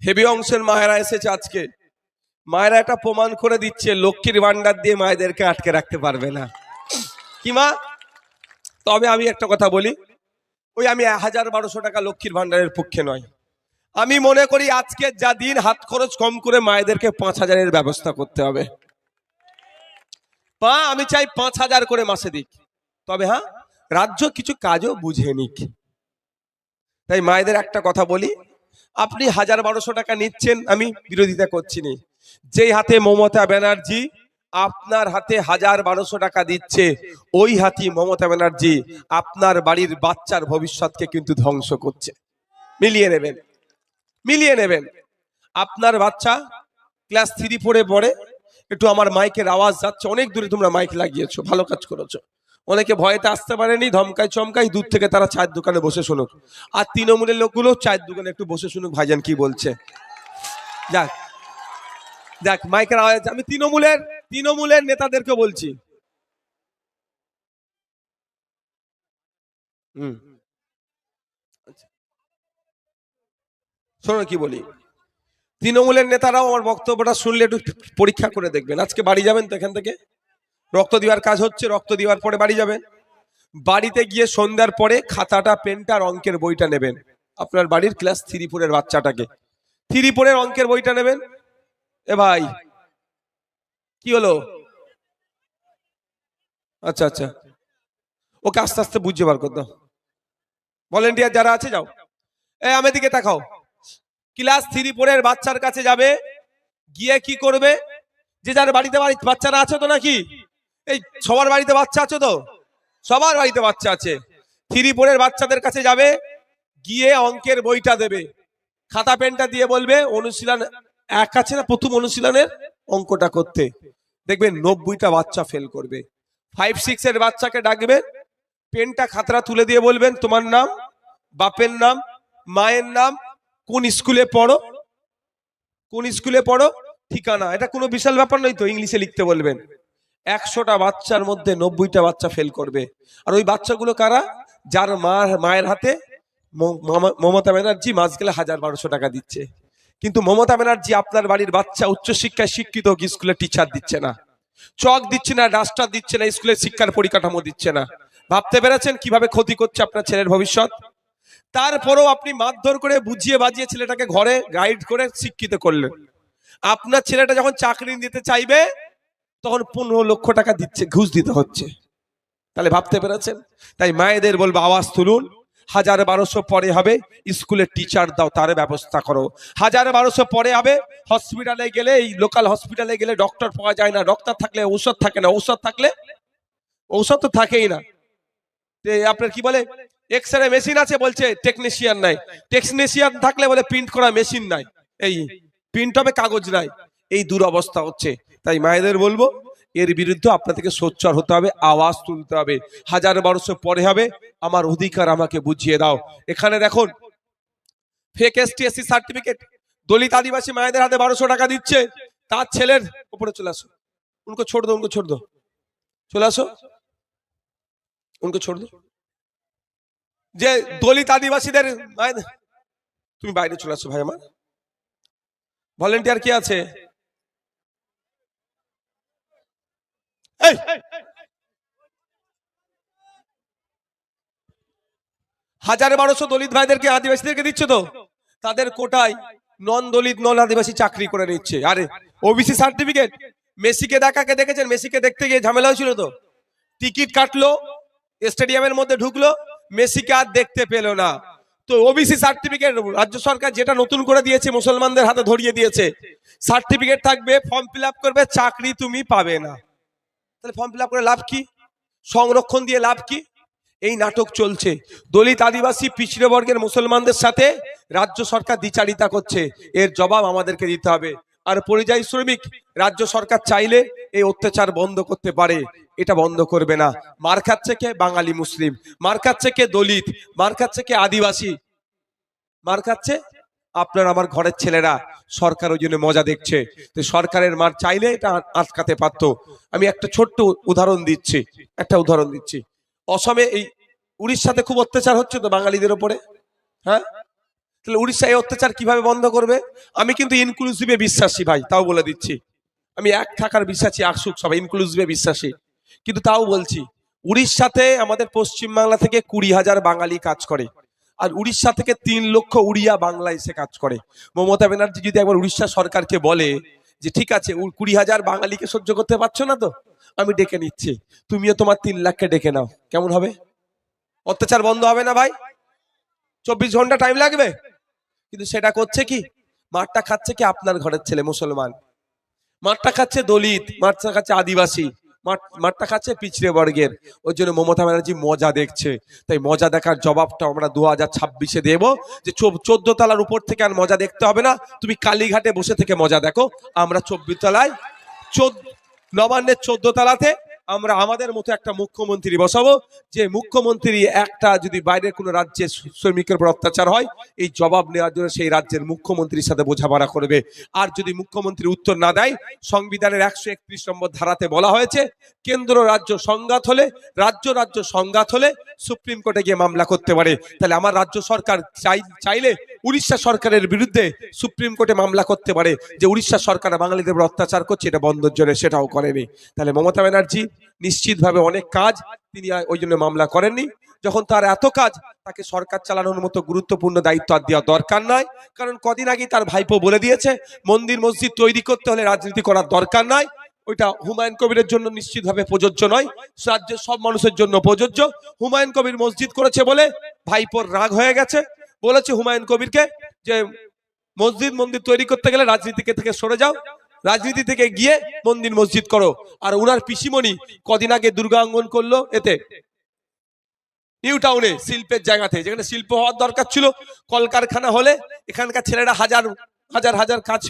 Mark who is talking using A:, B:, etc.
A: Heavy অংশের মায়েরা এসেছে আজকে। মায়েরা এটা প্রমাণ করে দিচ্ছে লক্ষ্মীর ভান্ডার দিয়ে মায়েদেরকে আটকে রাখতে পারবে না। কি মা? তবে আমি একটা কথা বলি, ওই আমি 1000-1200 টাকা লক্ষ্মীর ভান্ডারের পক্ষে নয়। আমি মনে করি আজকে যা দিন, হাত খরচ কম করে মায়েদেরকে 5000-এর ব্যবস্থা করতে হবে। আমি চাই 5000 করে মাসে দিক। তবে হ্যাঁ, রাজ্য কিছু কাজও বুঝে নিক। তাই মায়েদের একটা কথা বলি, আপনি 1000-1200 টাকা নিচ্ছেন, আমি বিরোধিতা করছি না। যেই হাতে মমতা ব্যানার্জি আপনার হাতে 1000-1200 টাকা দিচ্ছে, ওই হাতি মমতা ব্যানার্জি আপনার বাড়ির বাচ্চার ভবিষ্যৎকে কিন্তু ধ্বংস করছে। মিলিয়ে নেবেন, মিলিয়ে নেবেন। আপনার বাচ্চা ক্লাস 3-4 পড়ে, একটু আমার মাইকের আওয়াজ যাচ্ছে, অনেক দূরে তোমরা মাইক লাগিয়েছো, ভালো কাজ করেছো। অনেকে ভয়েতে আসতে পারেনি, ধমকাই চমকাই দূর থেকে তারা চায়ের দোকানে বসে শুনুক। আর তৃণমূলের লোকগুলো চায়ের দোকানে একটু বসে শুনুক ভাইজান কি বলছে। যাক যাক, মাইকের আওয়াজ। আমি তৃণমূলের নেতাদেরকে বলছি, শোনো কি বলি। তৃণমূলের নেতারাও আমার বক্তব্যটা শুনলে একটু পরীক্ষা করে দেখবেন। আজকে বাড়ি যাবেন তো, এখান থেকে রক্ত দেওয়ার কাজ হচ্ছে, রক্ত দেওয়ার পরে বাড়ি যাবেন। বাড়িতে গিয়ে সন্ধ্যার পরে খাতাটা, পেনটা, আর অঙ্কের বইটা নেবেন। আপনার বাড়ির ক্লাস 3-4 বাচ্চাটাকে 3-4 অঙ্কের বইটা নেবেন। এ ভাই কি হলো? আচ্ছা আচ্ছা, ওকে আস্তে আস্তে বুঝতে বার করতো। ভলেন্টিয়ার যারা আছে যাও, আমার দিকে তাকাও। ক্লাস 3-4 বাচ্চার কাছে যাবে, গিয়ে কি করবে? যে যার বাড়িতে বাচ্চারা আছে তো নাকি? এই সবার বাড়িতে বাচ্চা আছে তো? সবার বাড়িতে বাচ্চা আছে। 3-4 বাচ্চাদের কাছে যাবে, গিয়ে অঙ্কের বইটা দেবে, খাতা পেনটা দিয়ে বলবে অনুশীলন 1 আছে না, প্রথম অনুশীলনের অঙ্কটা করতে। দেখবেন 90টা বাচ্চা ফেল করবে। 5-6 এর বাচ্চাকে ডাকবে, পেনটা খাতাটা তুলে দিয়ে বলবেন তোমার নাম, বাপের নাম, মায়ের নাম, কোন স্কুলে পড়ো, কোন স্কুলে পড়ো, ঠিকানা। এটা কোনো বিশাল ব্যাপার নয় তো, ইংলিশে লিখতে বলবেন। 100টা বাচ্চার মধ্যে 90টা বাচ্চা ফেল করবে। আর ওই বাচ্চাগুলো কারা? যার মায়ের হাতে মমতা ব্যানার্জি মাস গেলে 1000-1200 টাকা দিচ্ছে। কিন্তু মমতা ব্যানার্জি আপনার বাড়ির বাচ্চা উচ্চশিক্ষায় শিক্ষিত স্কুলে টিচার দিচ্ছে না, চক দিচ্ছে না, ডাস্টার দিচ্ছে না, স্কুলের শিক্ষার পরিকাঠামো দিচ্ছে না। ভাবতে পেরেছেন কিভাবে ক্ষতি করছে আপনার ছেলের ভবিষ্যৎ? তারপরেও আপনি মারধর করে বুঝিয়ে বাজিয়ে ছেলেটাকে ঘরে গাইড করে শিক্ষিত করলেন। আপনার ছেলেটা যখন চাকরি দিতে চাইবে তখন 15 লক্ষ টাকা দিচ্ছে, ঘুষ দিতে হচ্ছে। তাহলে ভাবতে পেরেছেন? তাই মায়েদের বলবো আওয়াজ তুলুন। 1000-1200 পরে হবে, স্কুলের টিচার দাও, তার ব্যবস্থা করো। 1000-1200 পরে হবে, হসপিটালে গেলে, এই লোকাল হসপিটালে গেলে ডক্টর পাওয়া যায় না, ডক্টর থাকলে ঔষধ থাকে না, ঔষধ থাকলে ঔষধ তো থাকেই না। আপনার কি বলে, এক্সরে মেশিন আছে বলছে টেকনিশিয়ান নাই, টেকনিশিয়ান থাকলে বলে প্রিন্ট করা মেশিন নাই, এই প্রিন্ট হবে কাগজ নাই। এই দুরবস্থা হচ্ছে। তাই মায়েদের বলবো এর বিরুদ্ধে আপনাদেরকে সোচ্চার হতে হবে, আওয়াজ তুলতে হবে। 1000-1200 পরে হবে, আমার অধিকার আমাকে বুঝিয়ে দাও। এখানে দেখুন ফেক ST/SC সার্টিফিকেট দলিত আদিবাসী মায়েদের হাতে 1200 টাকা দিচ্ছে। তার ছেলের উপরে চলে আসো, উনকো ছোড় দো, উনকো ছোড় দো, চলে আসো, উনকো ছোড় দো। যে দলিত আদিবাসীদের মায়েদের, তুমি বাইরে চলে আসো ভাই। আমার ভলেন্টিয়ার কি আছে? 1000-1200 দলিত ভাইদেরকে, আদিবাসীদেরকে দিচ্ছে তো, তাদের কোটায় নন দলিত নন আদিবাসী চাকরি করে নিচ্ছে। আরে ওবিসি সার্টিফিকেট, মেসিকে দেখাকে দেখেছেন? মেসিকে দেখতে গিয়ে ঝামেলা হয়েছিল তো, টিকিট কাটলো, স্টেডিয়ামের মধ্যে ঢুকলো, মেসিকে আর দেখতে পেল না। তো ওবিসি সার্টিফিকেট রাজ্য সরকার যেটা নতুন করে দিয়েছে, মুসলমানদের হাতে ধরিয়ে দিয়েছে, সার্টিফিকেট থাকবে, ফর্ম ফিল আপ করবে, চাকরি তুমি পাবে না। তাহলে ফর্ম ফিল আপ করে লাভ কি? সংরক্ষণ দিয়ে লাভ কি? এই নাটক চলছে। দলিত আদিবাসী পিছিয়ে বর্গের মুসলমানদের সাথে রাজ্য সরকার দ্বিচারিতা করছে, এর জবাব আমাদেরকে দিতে হবে। আর পরিযায়ী শ্রমিক রাজ্য সরকার চাইলে এই অত্যাচার বন্ধ করতে পারে, এটা বন্ধ করবে না। মার খাচ্ছে কে? বাঙালি মুসলিম। মার খাচ্ছে কে? দলিত। মার খাচ্ছে কে? আদিবাসী। মার খাচ্ছে আপনার আমার ঘরের ছেলেরা। সরকার ওই জন্য মজা দেখছে। তো সরকারের মার চাইলে এটা আটকাতে পারতো। আমি একটা ছোট্ট উদাহরণ দিচ্ছি। অসমে এই উড়িষ্যাতে খুব অত্যাচার হচ্ছে তো বাঙালিদের উপরে। হ্যাঁ, তাহলে উড়িষ্যায় অত্যাচার কিভাবে বন্ধ করবে? আমি কিন্তু ইনক্লুসিভে বিশ্বাসী ভাই, তাও বলে দিচ্ছি। আমি এক থাকার বিশ্বাসী, আসুক সবাই, ইনক্লুসিভে বিশ্বাসী। কিন্তু তাও বলছি, উড়িষ্যাতে আমাদের পশ্চিমবাংলা থেকে 20,000 বাঙালি কাজ করে, আর উড়িষ্যা থেকে 3 লক্ষ উড়িয়া বাংলা এসে কাজ করে। মমতা ব্যানার্জি যদি একবার উড়িষ্যা সরকারকে বলে যে ঠিক আছে 20,000 বাঙালিকে সহ্য করতে পারছো না তো, আমি ডেকে নিচ্ছি, তুমিও তোমার 3 লাখকে ডেকে নাও, কেমন হবে? অত্যাচার বন্ধ হবে না ভাই? 24 ঘন্টা টাইম লাগবে। কিন্তু সেটা করছে কি? মারটা খাচ্ছে কি? আপনার ঘরের ছেলে মুসলমান, মারটা খাচ্ছে দলিত, মারটা খাচ্ছে আদিবাসী, মারটা খাচ্ছে পিছড়ে বর্গের। ওই জন্য মমতা ব্যানার্জি মজা দেখছে। তাই মজা দেখার জবাবটা আমরা 2026-এ দেবো, যে 14 তলার উপর থেকে আর মজা দেখতে হবে না, তুমি কালীঘাটে বসে থেকে মজা দেখো। আমরা 24 তলায় নবান্নের 14 তলাতে আমরা আমাদের মতো একটা মুখ্যমন্ত্রী বসাবো, যে মুখ্যমন্ত্রী একটা যদি বাইরের কোনো রাজ্যে শ্রমিকের উপর অত্যাচার হয়, এই জবাব নেওয়ার জন্য সেই রাজ্যের মুখ্যমন্ত্রীর সাথে বোঝাপড়া করবে। আর যদি মুখ্যমন্ত্রী উত্তর না দেয়, সংবিধানের 131 নম্বর ধারাতে বলা হয়েছে, কেন্দ্র রাজ্য সংঘাত হলে, রাজ্য রাজ্য সংঘাত হলে সুপ্রিম কোর্টে গিয়ে মামলা করতে পারে। তাহলে আমার রাজ্য সরকার চাইলে উড়িষ্যা সরকারের বিরুদ্ধে সুপ্রিম কোর্টে মামলা করতে পারে, যে উড়িষ্যা সরকার বাঙালিদের উপর অত্যাচার করছে, এটা বন্ধের জন্য, সেটাও করেনি। তাহলে মমতা ব্যানার্জি নিশ্চিতভাবে অনেক কাজ তিনি ওই জন্য মামলা করেননি। যখন তার এত কাজ, তাকে সরকার চালানোর মতো গুরুত্বপূর্ণ দায়িত্ব আর দেওয়া দরকার নয়। কারণ কদিন আগে তার ভাইপো বলে দিয়েছে, মন্দির মসজিদ তৈরি করতে হলে রাজনীতি করার দরকার নাই। ওইটা হুমায়ুন কবিরের জন্য নিশ্চিতভাবে প্রযোজ্য নয়, রাজ্যের সব মানুষের জন্য প্রযোজ্য। হুমায়ুন কবির মসজিদ করেছে বলে ভাইপোর রাগ হয়ে গেছে, বলেছে হুমায়ুন কবিরকে যে মন্দির তৈরি করতে গেলে রাজনীতি থেকে সরে যাও, রাজনীতি থেকে গিয়ে মন্দির মসজিদ করো। আর ওনার পিসিমণি কদিন আগে দুর্গাঙ্গন করলো এতে নিউ টাউনে, শিল্পের জায়গাতে, যেখানে শিল্প হওয়ার দরকার ছিল, কলকারখানা হলে এখানকার ছেলেরা হাজার হাজার কাজ